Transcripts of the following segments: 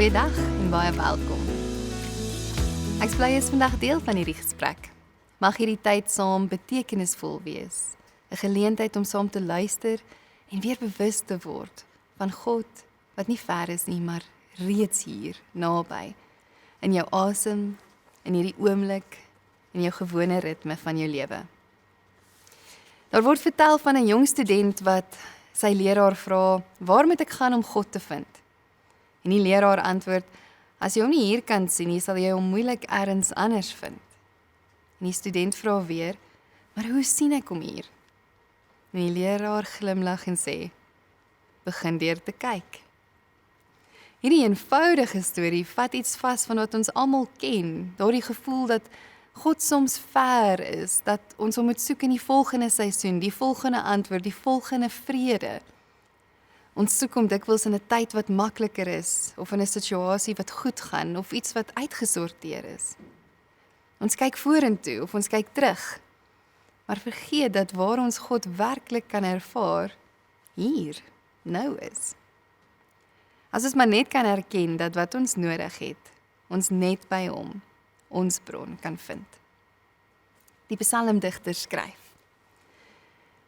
Goeiedag en baie welkom. Ek bly is vandag deel van hierdie gesprek. Mag hierdie tyd saam betekenisvol wees, 'n geleentheid om saam te luister en weer bewus te word van God wat nie ver is nie, maar reeds hier, naby, in jou asem, in hierdie oomblik, in jou gewone ritme van jou lewe. Daar word vertel van 'n jong student wat sy leraar vra, waar moet ek gaan om God te vind? En die leraar antwoord, as jy hom nie hier kan sien nie, sal jy hom moeilik ergens anders vind. En die student vra weer, maar hoe sien ek hom hier? En die leraar glimlag en sê, begin deur te kyk. Hierdie eenvoudige storie vat iets vas van wat ons almal ken, daardie gevoel dat God soms ver is, dat ons hom moet soek in die volgende seisoen, die volgende antwoord, die volgende vrede. Ons soek hom dikwels in 'n tyd wat makliker is, of in 'n situasie wat goed gaan, of iets wat uitgesorteer is. Ons kyk vorentoe, of ons kyk terug, maar vergeet dat waar ons God werklik kan ervaar, hier, nou is. As ons maar net kan erken dat wat ons nodig het, ons net by hom, ons bron kan vind. Die psalmdigter skryf,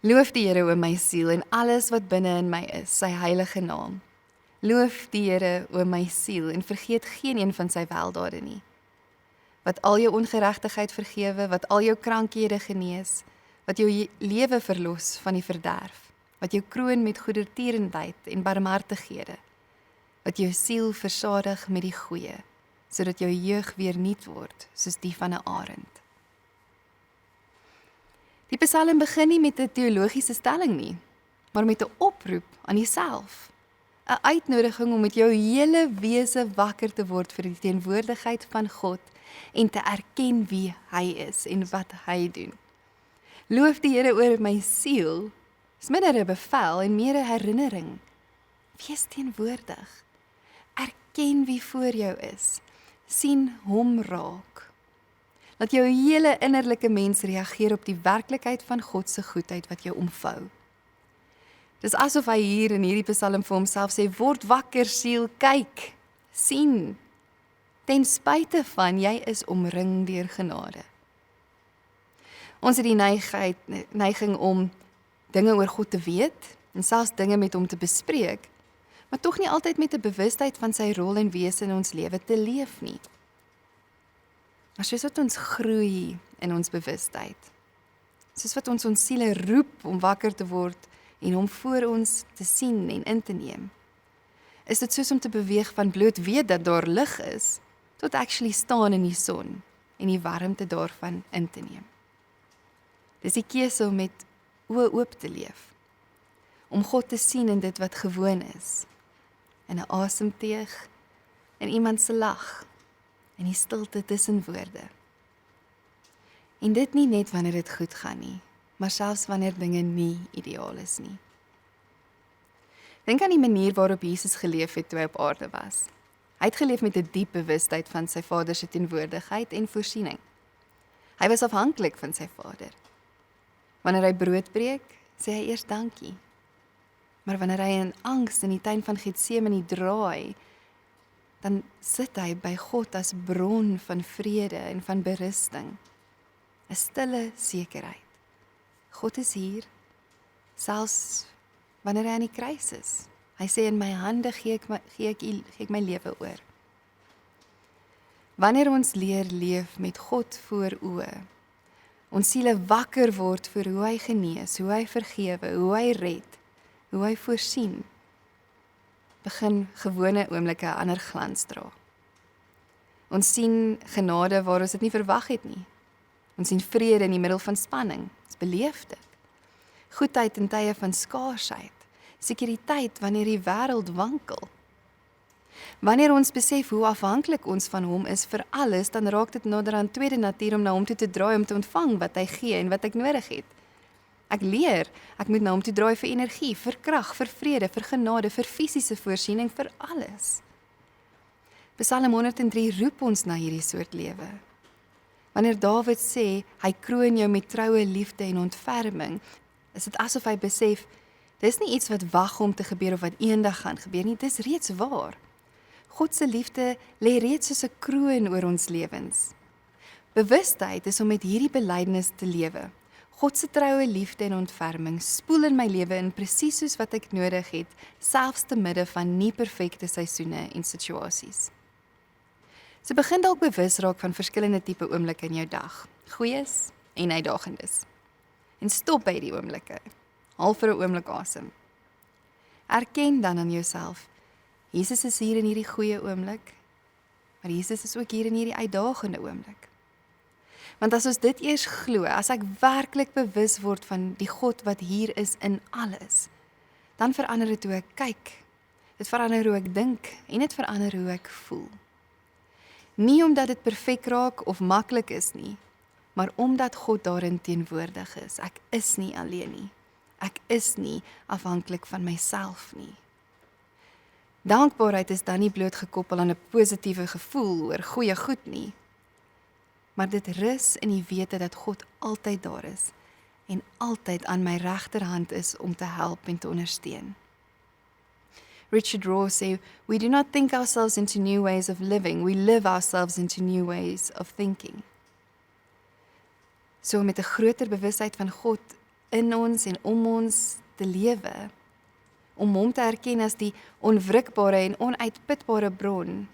loof die Here o my siel en alles wat binne in my is, sy heilige naam. Loof die Here o my siel en vergeet geen een van sy weldade nie. Wat al jou ongeregtigheid vergewe, wat al jou krankhede genees, wat jou lewe verlos van die verderf, wat jou kroon met goedertierendheid en barmhartighede, wat jou siel versadig met die goeie, sodat jou jeug weer nuut word, soos die van 'n arend. Die psalm begin nie met 'n teologiese stelling nie, maar met 'n oproep aan jouself. 'n Uitnodiging om met jou hele wese wakker te word vir die teenwoordigheid van God en te erken wie hy is en wat hy doen. Loof die Here oor my siel, is minder 'n bevel en meer 'n herinnering. Wees teenwoordig. Erken wie voor jou is. Sien hom raak. Laat jou hele innerlike mens reageer op die werklikheid van God se goedheid wat jou omvou. Dis asof hy hier in hierdie psalm vir homself sê, word wakker siel, kyk, sien. Ten spyte van, jy is omring deur genade. Ons het die neiging om dinge oor God te weet, en selfs dinge met hom te bespreek, maar tog nie altyd met 'n bewustheid van sy rol en wese in ons lewe te leef nie. Maar soos wat ons groei in ons bewustheid, soos wat ons siele roep om wakker te word en hom voor ons te sien en in te neem, is dit soos om te beweeg van bloot weet dat daar lig is, tot actually staan in die son en die warmte daarvan in te neem. Dis die keuse om met oë oop te leef, om God te sien in dit wat gewoon is, in 'n asemteug, in iemand se lag, in die stilte tussen woorde. En dit nie net wanneer dit goed gaan nie, maar selfs wanneer dinge nie ideaal is nie. Dink aan die manier waarop Jesus geleef het toe hy op aarde was. Hy het geleef met 'n diep bewustheid van sy Vader se teenwoordigheid en voorsiening. Hy was afhanklik van sy Vader. Wanneer hy brood breek, sê hy eers dankie. Maar wanneer hy in angs in die tuin van Getsemane draai, dan sit hy by God as bron van vrede en van berusting. 'n Stille sekerheid. God is hier, selfs wanneer hy aan die kruis is. Hy sê, in my hande gee ek my lewe oor. Wanneer ons leer leef met God voor oë, ons siele wakker word vir hoe hy genees, hoe hy vergewe, hoe hy red, hoe hy voorsien, begin gewone oomblikke 'n ander glans dra. Ons sien genade waar ons dit nie verwag het nie. Ons sien vrede in die middel van spanning, ons beleef dit. Goedheid in tye van skaarsheid, sekuriteit wanneer die wêreld wankel. Wanneer ons besef hoe afhanklik ons van hom is vir alles, dan raak dit naderhand tweede natuur om na hom toe te draai om te ontvang wat hy gee en wat ek nodig het. Ek leer, ek moet na hom toe draai vir energie, vir krag, vir vrede, vir genade, vir fisiese voorsiening, vir alles. Psalm 103 roep ons na hierdie soort lewe. Wanneer Dawid sê, hy kroon jou met troue liefde en ontferming, is dit asof hy besef, dis nie iets wat wag om te gebeur of wat eendag gaan gebeur nie, dis reeds waar. God se liefde lê reeds soos 'n kroon oor ons lewens. Bewustheid is om met hierdie belydenis te lewe. God se troue liefde en ontferming spoel in my lewe in presies soos wat ek nodig het, selfs te midde van nie perfekte seisoene en situasies. So begin dalk bewus raak van verskillende tipe oomblikke in jou dag, goeies en uitdagendes. En stop by die oomblikke. Haal vir 'n oomblik asem. Erken dan aan jouself, Jesus is hier in hierdie goeie oomblik, maar Jesus is ook hier in hierdie uitdagende oomblik. Want as ons dit eers glo, as ek werklik bewus word van die God wat hier is in alles, dan verander dit hoe ek kyk, dit verander hoe ek dink en dit verander hoe ek voel. Nie omdat dit perfek raak of maklik is nie, maar omdat God daarin teenwoordig is. Ek is nie alleen nie. Ek is nie afhanklik van myself nie. Dankbaarheid is dan nie bloot gekoppel aan 'n positiewe gevoel oor goeie goed nie, maar dit rus in die wete dat God altyd daar is en altyd aan my regterhand is om te help en te ondersteun. Richard Rohr sê, "We do not think ourselves into new ways of living, we live ourselves into new ways of thinking." So met 'n groter bewustheid van God in ons en om ons te lewe, om hom te erken as die onwrikbare en onuitputbare bron,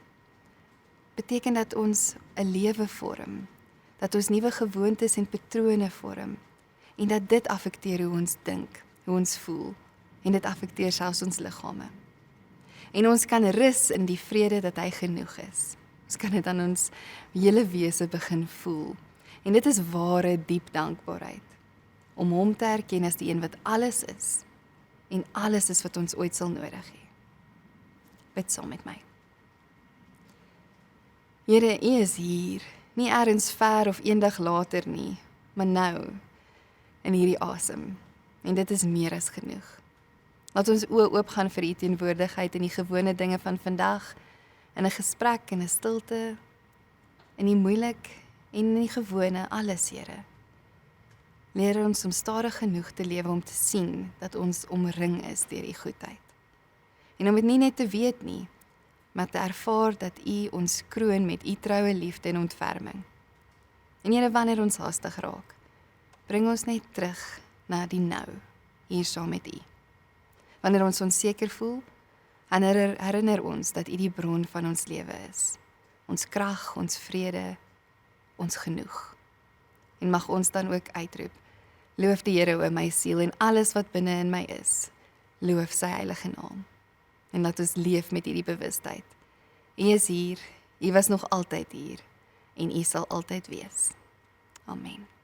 beteken dat ons 'n lewe vorm, dat ons nuwe gewoontes en patrone vorm, en dat dit affekteer hoe ons dink, hoe ons voel, en dit affekteer selfs ons liggame. En ons kan rus in die vrede dat hy genoeg is. Ons kan dit aan ons hele wese begin voel. En dit is ware diep dankbaarheid, om hom te erken as die een wat alles is, en alles is wat ons ooit sal nodig hê. Bid saam met my. Here, U is hier, nie ergens ver of eendag later nie, maar nou, in hierdie asem, en dit is meer as genoeg. Laat ons oë oopgaan vir U teenwoordigheid in die gewone dinge van vandag, in 'n gesprek, in 'n stilte, in die moeilik en in die gewone, alles, Here. Leer ons om stadig genoeg te lewe om te sien dat ons omring is deur U goedheid. En om dit nie net te weet nie, maar te ervaar dat U ons kroon met U troue liefde en ontferming. En Here, wanneer ons haastig raak, bring ons net terug na die nou, hier saam met U. Wanneer ons onseker voel, herinner ons dat U die bron van ons lewe is. Ons krag, ons vrede, ons genoeg. En mag ons dan ook uitroep, loof die Here o my siel en alles wat binne in my is, loof sy heilige naam. En laat ons leef met hierdie bewustheid. U is hier, U was nog altyd hier, en U sal altyd wees. Amen.